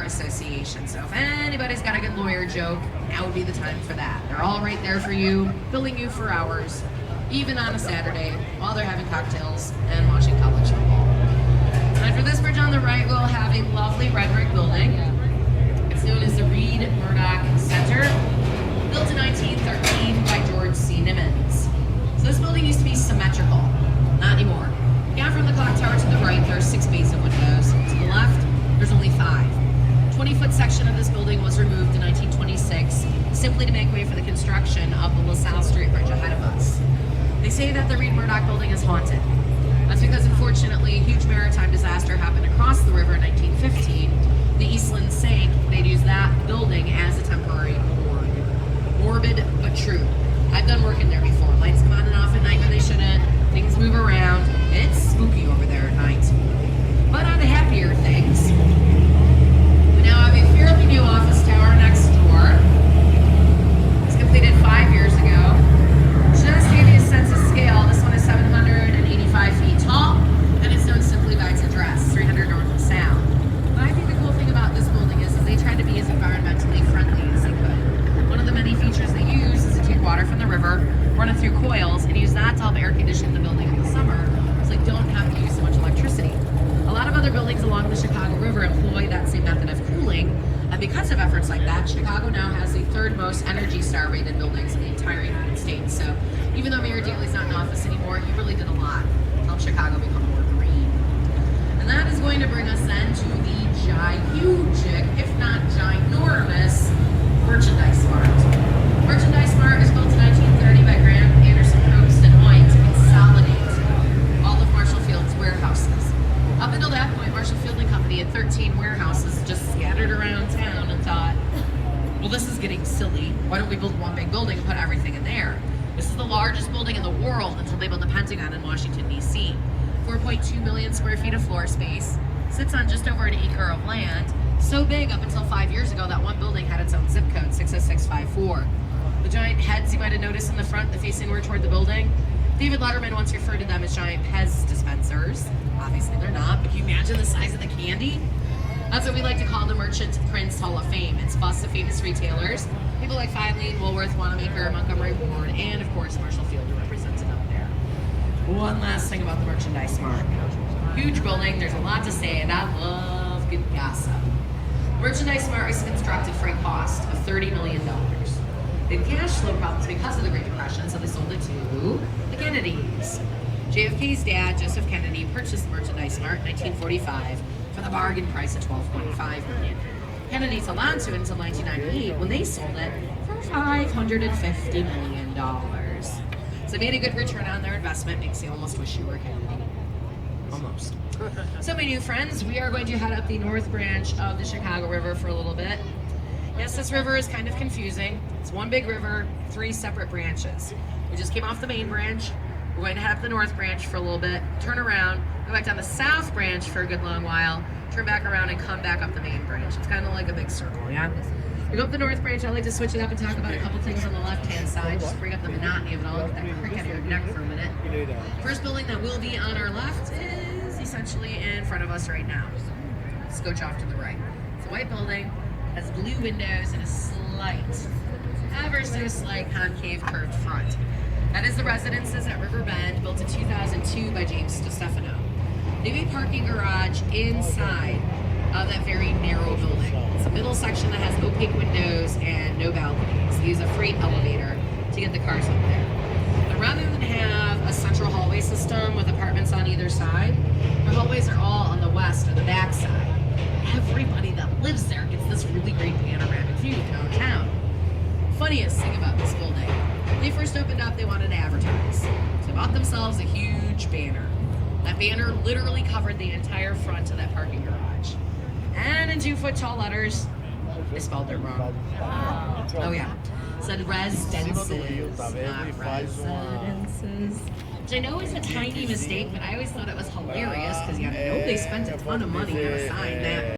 Association. So if anybody's got a good lawyer joke, now would be the time for that. They're all right there for you, billing you for hours, even on a Saturday, while they're having cocktails and watching college football. And after this bridge on the right, we'll have a lovely red brick building. It's known as the Reed Murdoch Center, built in 1913 by George C. Nimmons. So this building used to be symmetrical, not anymore. Down from the clock tower to the right, there are 6 bays of windows. To the left, there's only 5. 20-foot section of this building was removed in 1926, simply to make way for the construction of the LaSalle Street Bridge ahead of us. They say that the Reed Murdoch building is haunted. That's because, unfortunately, a huge maritime disaster happened across the river in 1915. The Eastland sank. They'd use that building as a temporary morgue. Morbid, but true. I've done work in there before. Lights come on and off at night when they shouldn't. Things move around. It's spooky over there at night. But on to happier things, we now have a fairly new office tower next door. It was completed 5 years ago. Just to give you a sense of scale, this one is 785 feet tall, and it's known simply by its address, 300 North LaSalle. But I think the cool thing about this building is they tried to be as environmentally friendly as they could. One of the many features they use is to take water from the river, run it through coils, and use that to help air condition the building in the summer, so they don't have to use so much electricity. A lot of other buildings along the Chicago River employ that same method of cooling, and because of efforts like that, Chicago now has the 3rd most Energy Star rated buildings in the entire United States. So even though Mayor Daley's not in office anymore, he really did a lot to help Chicago become more green. And that is going to bring us then to the gigantic, if not ginormous, Merchandise Mart. Merchandise Mart is built in 1930 by Graham Anderson Probst and Hoyt to consolidate all of Marshall Field's warehouses. Up until that point, Marshall Field and Company had 13 warehouses just scattered around town and thought, well, this is getting silly. Why don't we build one big building and put everything in there? This is the largest building in the world until they built the Pentagon in Washington, D.C. 4.2 million square feet of floor space, sits on just over an acre of land, so big up until 5 years ago that one building had its own zip code, 60654. The giant heads you might have noticed in the front that face inward toward the building, David Letterman once referred to them as giant Pez dispensers. Obviously they're not, but can you imagine the size of the candy? That's what we like to call the Merchant Prince Hall of Fame. It's busts of famous retailers, people like Filene, Woolworth, Wanamaker, Montgomery Ward, and of course Marshall Field are represented up there. One last thing about the Merchandise Mart. Huge building, there's a lot to say, and I love good gossip. Merchandise Mart was constructed for a cost of $30 million. They had cash flow problems because of the Great Depression, so they sold it to the Kennedys. JFK's dad, Joseph Kennedy, purchased the Merchandise Mart in 1945 for the bargain price of $12.5 million. Kennedy's held on to it until 1998 when they sold it for $550 million. So they made a good return on their investment, makes you almost wish you were Kennedy. Almost. So my new friends, we are going to head up the north branch of the Chicago River for a little bit. Yes, this river is kind of confusing. It's one big river, 3 separate branches. We just came off the main branch. We're going to head up the north branch for a little bit, turn around, go back down the south branch for a good long while, turn back around and come back up the main branch. It's kind of like a big circle, yeah? We go up the north branch. I like to switch it up and talk about a couple things on the left-hand side, just to bring up the monotony of it all, get that crick out of your neck for a minute. First building that will be on our left is essentially in front of us right now. Scooch off to the right. It's a white building, has blue windows and a slight, ever so slight concave curved front. That is the Residences at River Bend, built in 2002 by James DeStefano. They have a parking garage inside of that very narrow building. It's a middle section that has opaque windows and no balconies. They use a freight elevator to get the cars up there. But rather than have a central hallway system with apartments on either side, the hallways are all on the west or the back side. Everybody that lives there gets this really great panoramic view downtown. Funniest thing about this building, when they first opened up, they wanted to advertise. So they bought themselves a huge banner. That banner literally covered the entire front of that parking garage. And in 2-foot tall letters, they spelled it wrong. Oh yeah, it said residences, not residences. Which I know is a tiny mistake, but I always thought it was hilarious because you know they spent a ton of money on a sign that